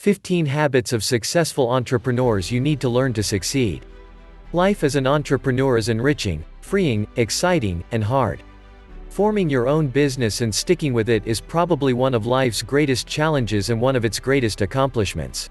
15 Habits of Successful Entrepreneurs You Need to Learn to Succeed. Life as an entrepreneur is enriching, freeing, exciting, and hard. Forming your own business and sticking with it is probably one of life's greatest challenges and one of its greatest accomplishments.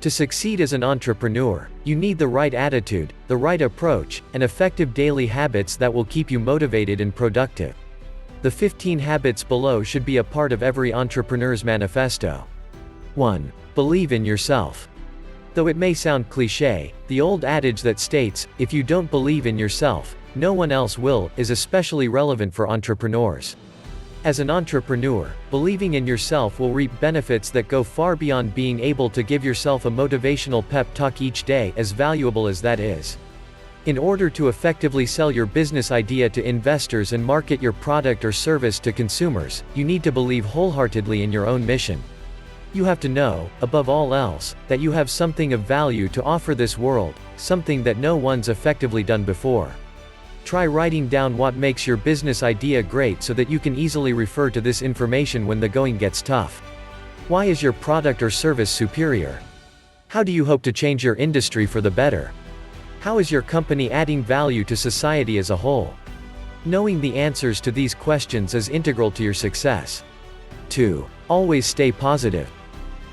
To succeed as an entrepreneur, you need the right attitude, the right approach, and effective daily habits that will keep you motivated and productive. The 15 habits below should be a part of every entrepreneur's manifesto. 1. Believe in yourself. Though it may sound cliché, the old adage that states, if you don't believe in yourself, no one else will, is especially relevant for entrepreneurs. As an entrepreneur, believing in yourself will reap benefits that go far beyond being able to give yourself a motivational pep talk each day, as valuable as that is. In order to effectively sell your business idea to investors and market your product or service to consumers, you need to believe wholeheartedly in your own mission. You have to know, above all else, that you have something of value to offer this world, something that no one's effectively done before. Try writing down what makes your business idea great so that you can easily refer to this information when the going gets tough. Why is your product or service superior? How do you hope to change your industry for the better? How is your company adding value to society as a whole? Knowing the answers to these questions is integral to your success. 2. Always stay positive.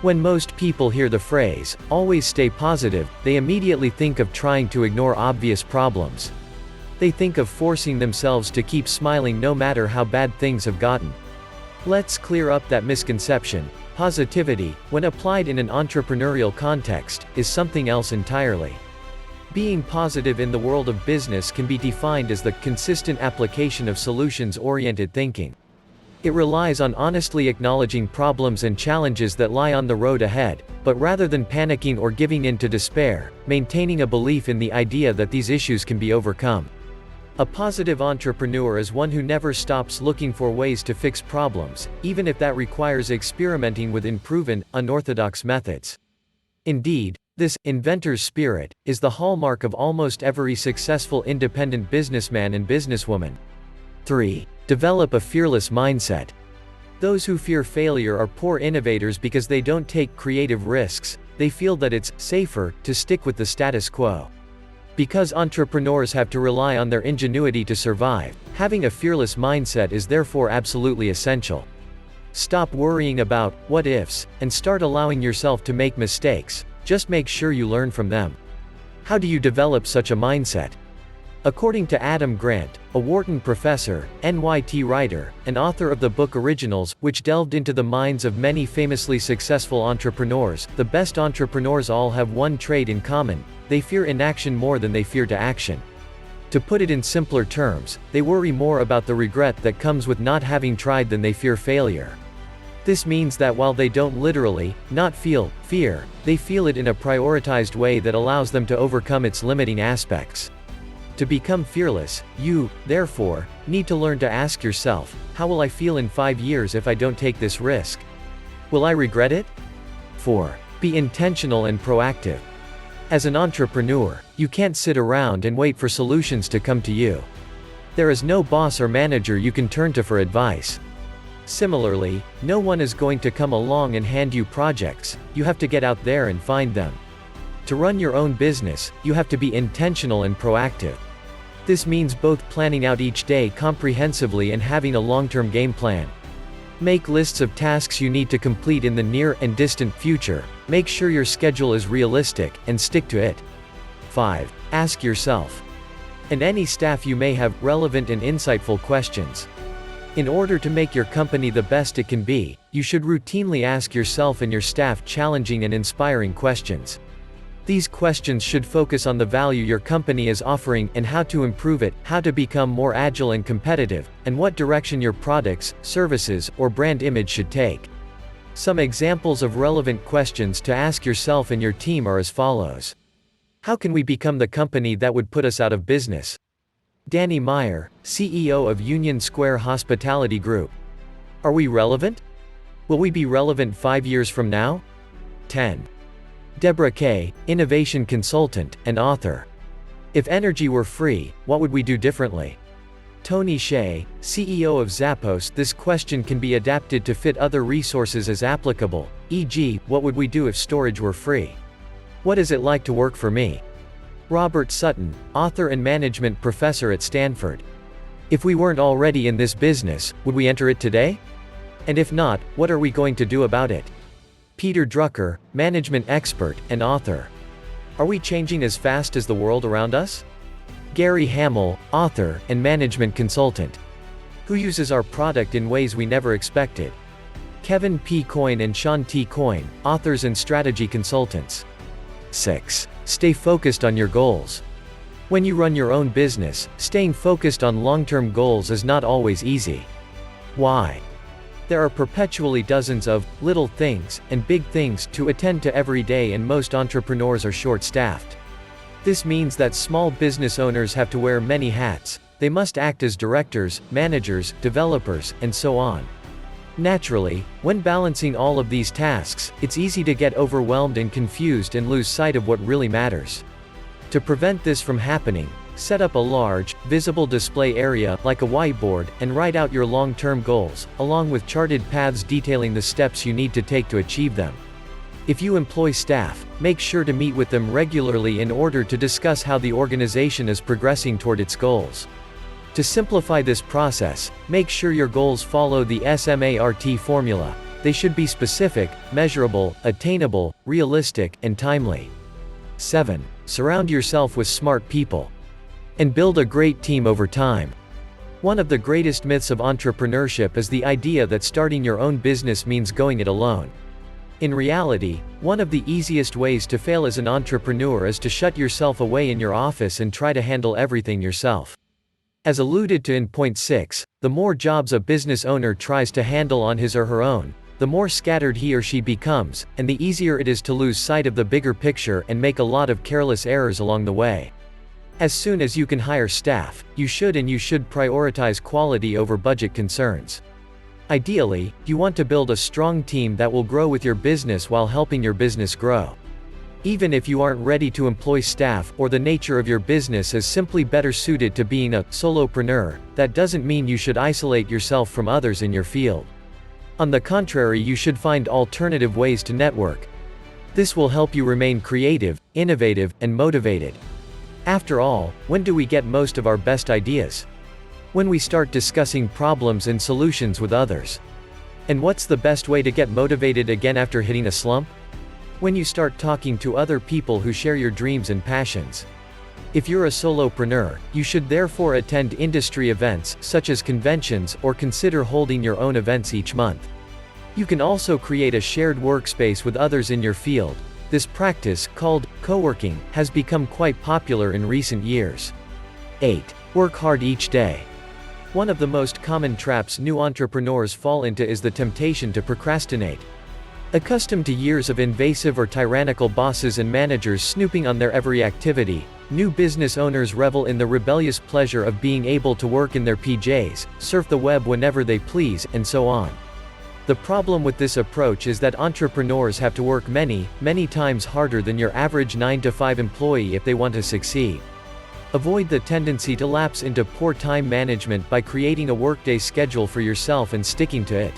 When most people hear the phrase, always stay positive, they immediately think of trying to ignore obvious problems. They think of forcing themselves to keep smiling no matter how bad things have gotten. Let's clear up that misconception. Positivity, when applied in an entrepreneurial context, is something else entirely. Being positive in the world of business can be defined as the consistent application of solutions-oriented thinking. It relies on honestly acknowledging problems and challenges that lie on the road ahead, but rather than panicking or giving in to despair, maintaining a belief in the idea that these issues can be overcome. A positive entrepreneur is one who never stops looking for ways to fix problems, even if that requires experimenting with unproven, unorthodox methods. Indeed, this inventor's spirit is the hallmark of almost every successful independent businessman and businesswoman. 3. Develop a fearless mindset. Those who fear failure are poor innovators because they don't take creative risks. They feel that it's safer to stick with the status quo. Because entrepreneurs have to rely on their ingenuity to survive, having a fearless mindset is therefore absolutely essential. Stop worrying about what ifs and start allowing yourself to make mistakes. Just make sure you learn from them. How do you develop such a mindset? According to Adam Grant, a Wharton professor, NYT writer, and author of the book Originals, which delved into the minds of many famously successful entrepreneurs, the best entrepreneurs all have one trait in common: they fear inaction more than they fear to action. To put it in simpler terms, they worry more about the regret that comes with not having tried than they fear failure. This means that while they don't literally, not feel fear, they feel it in a prioritized way that allows them to overcome its limiting aspects. To become fearless, you, therefore, need to learn to ask yourself, how will I feel in 5 years if I don't take this risk? Will I regret it? 4. Be intentional and proactive. As an entrepreneur, you can't sit around and wait for solutions to come to you. There is no boss or manager you can turn to for advice. Similarly, no one is going to come along and hand you projects. You have to get out there and find them. To run your own business, you have to be intentional and proactive. This means both planning out each day comprehensively and having a long-term game plan. Make lists of tasks you need to complete in the near and distant future. Make sure your schedule is realistic, and stick to it. 5. Ask yourself and any staff you may have relevant and insightful questions. In order to make your company the best it can be, you should routinely ask yourself and your staff challenging and inspiring questions. These questions should focus on the value your company is offering and how to improve it, how to become more agile and competitive, and what direction your products, services, or brand image should take. Some examples of relevant questions to ask yourself and your team are as follows. How can we become the company that would put us out of business? Danny Meyer, CEO of Union Square Hospitality Group. Are we relevant? Will we be relevant 5 years from now? 10. Deborah Kay, innovation consultant and author. If energy were free, what would we do differently? Tony Hsieh, CEO of Zappos. This question can be adapted to fit other resources as applicable, e.g., what would we do if storage were free? What is it like to work for me? Robert Sutton, author and management professor at Stanford. If we weren't already in this business, would we enter it today? And if not, what are we going to do about it? Peter Drucker, management expert and author. Are we changing as fast as the world around us? Gary Hamel, author and management consultant. Who uses our product in ways we never expected? Kevin P. Coyne and Sean T. Coyne, authors and strategy consultants. 6. Stay focused on your goals. When you run your own business, staying focused on long-term goals is not always easy. Why? There are perpetually dozens of little things and big things to attend to every day, and most entrepreneurs are short-staffed. This means that small business owners have to wear many hats. They must act as directors, managers, developers, and so on. Naturally, when balancing all of these tasks, it's easy to get overwhelmed and confused and lose sight of what really matters. To prevent this from happening, set up a large, visible display area, like a whiteboard, and write out your long-term goals, along with charted paths detailing the steps you need to take to achieve them. If you employ staff, make sure to meet with them regularly in order to discuss how the organization is progressing toward its goals. To simplify this process, make sure your goals follow the SMART formula. They should be specific, measurable, attainable, realistic, and timely. 7. Surround yourself with smart people. And build a great team over time. One of the greatest myths of entrepreneurship is the idea that starting your own business means going it alone. In reality, one of the easiest ways to fail as an entrepreneur is to shut yourself away in your office and try to handle everything yourself. As alluded to in point 6, the more jobs a business owner tries to handle on his or her own, the more scattered he or she becomes, and the easier it is to lose sight of the bigger picture and make a lot of careless errors along the way. As soon as you can hire staff, you should prioritize quality over budget concerns. Ideally, you want to build a strong team that will grow with your business while helping your business grow. Even if you aren't ready to employ staff, or the nature of your business is simply better suited to being a solopreneur, that doesn't mean you should isolate yourself from others in your field. On the contrary, you should find alternative ways to network. This will help you remain creative, innovative, and motivated. After all, when do we get most of our best ideas? When we start discussing problems and solutions with others. And what's the best way to get motivated again after hitting a slump? When you start talking to other people who share your dreams and passions. If you're a solopreneur, you should therefore attend industry events, such as conventions, or consider holding your own events each month. You can also create a shared workspace with others in your field. This practice, called co-working, has become quite popular in recent years. 8. Work hard each day. One of the most common traps new entrepreneurs fall into is the temptation to procrastinate. Accustomed to years of invasive or tyrannical bosses and managers snooping on their every activity, new business owners revel in the rebellious pleasure of being able to work in their PJs, surf the web whenever they please, and so on. The problem with this approach is that entrepreneurs have to work many times harder than your average 9-to-5 employee if they want to succeed. Avoid the tendency to lapse into poor time management by creating a workday schedule for yourself and sticking to it.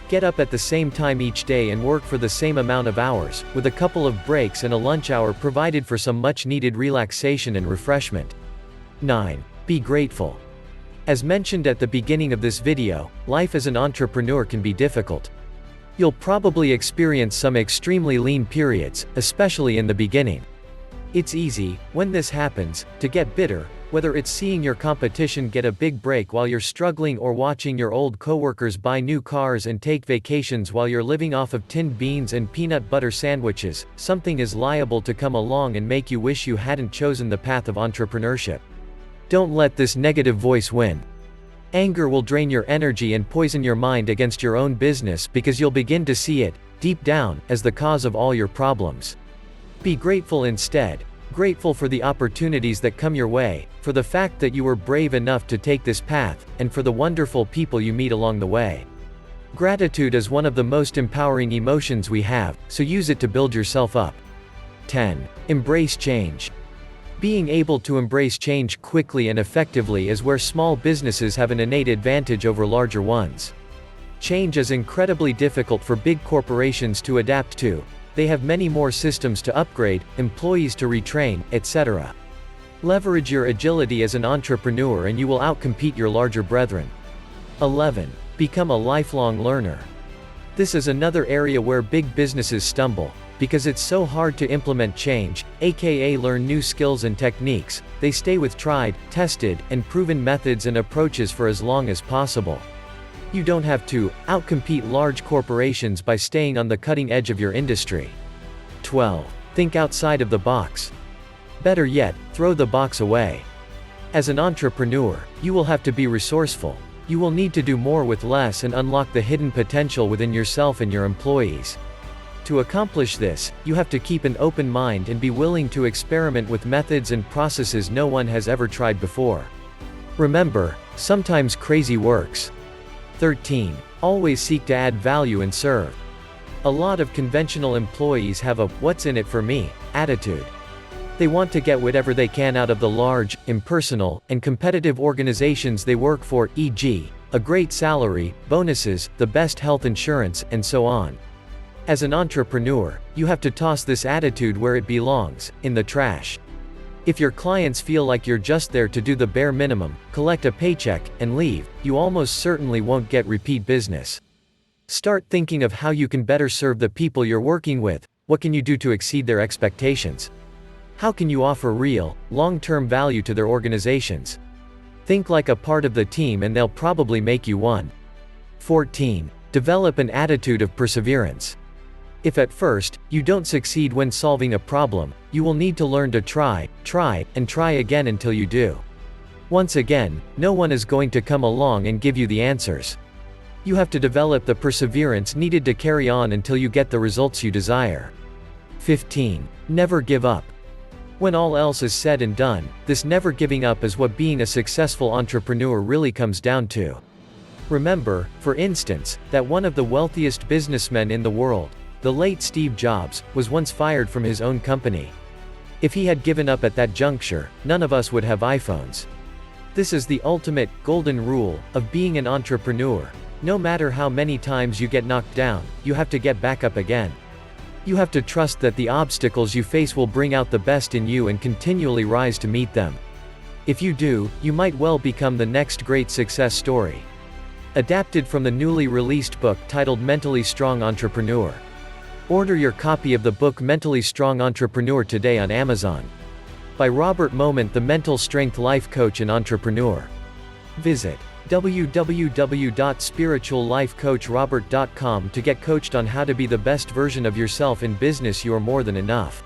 Get up at the same time each day and work for the same amount of hours, with a couple of breaks and a lunch hour provided for some much-needed relaxation and refreshment. 9. Be grateful. As mentioned at the beginning of this video, life as an entrepreneur can be difficult. You'll probably experience some extremely lean periods, especially in the beginning. It's easy, when this happens, to get bitter, whether it's seeing your competition get a big break while you're struggling, or watching your old coworkers buy new cars and take vacations while you're living off of tinned beans and peanut butter sandwiches. Something is liable to come along and make you wish you hadn't chosen the path of entrepreneurship. Don't let this negative voice win. Anger will drain your energy and poison your mind against your own business, because you'll begin to see it, deep down, as the cause of all your problems. Be grateful instead. Grateful for the opportunities that come your way, for the fact that you were brave enough to take this path, and for the wonderful people you meet along the way. Gratitude is one of the most empowering emotions we have, so use it to build yourself up. 10. Embrace change. Being able to embrace change quickly and effectively is where small businesses have an innate advantage over larger ones. Change is incredibly difficult for big corporations to adapt to. They have many more systems to upgrade, employees to retrain, etc. Leverage your agility as an entrepreneur and you will outcompete your larger brethren. 11. Become a lifelong learner. This is another area where big businesses stumble. Because it's so hard to implement change, aka learn new skills and techniques, they stay with tried, tested, and proven methods and approaches for as long as possible. You don't have to outcompete large corporations by staying on the cutting edge of your industry. 12. Think outside of the box. Better yet, throw the box away. As an entrepreneur, you will have to be resourceful. You will need to do more with less and unlock the hidden potential within yourself and your employees. To accomplish this, you have to keep an open mind and be willing to experiment with methods and processes no one has ever tried before. Remember, sometimes crazy works. 13. Always seek to add value and serve. A lot of conventional employees have a "what's in it for me" attitude. They want to get whatever they can out of the large, impersonal, and competitive organizations they work for, e.g., a great salary, bonuses, the best health insurance, and so on. As an entrepreneur, you have to toss this attitude where it belongs, in the trash. If your clients feel like you're just there to do the bare minimum, collect a paycheck, and leave, you almost certainly won't get repeat business. Start thinking of how you can better serve the people you're working with. What can you do to exceed their expectations? How can you offer real, long-term value to their organizations? Think like a part of the team and they'll probably make you one. 14. Develop an attitude of perseverance. If at first, you don't succeed when solving a problem, you will need to learn to try, and try again until you do. Once again, no one is going to come along and give you the answers. You have to develop the perseverance needed to carry on until you get the results you desire. 15. Never give up. When all else is said and done, this never giving up is what being a successful entrepreneur really comes down to. Remember, for instance, that one of the wealthiest businessmen in the world, the late Steve Jobs, was once fired from his own company. If he had given up at that juncture, none of us would have iPhones. This is the ultimate, golden rule, of being an entrepreneur. No matter how many times you get knocked down, you have to get back up again. You have to trust that the obstacles you face will bring out the best in you and continually rise to meet them. If you do, you might well become the next great success story. Adapted from the newly released book titled Mentally Strong Entrepreneur. Order your copy of the book Mentally Strong Entrepreneur today on Amazon. By Robert Moment, the mental strength life coach and entrepreneur. Visit www.spirituallifecoachrobert.com to get coached on how to be the best version of yourself in business. You're more than enough.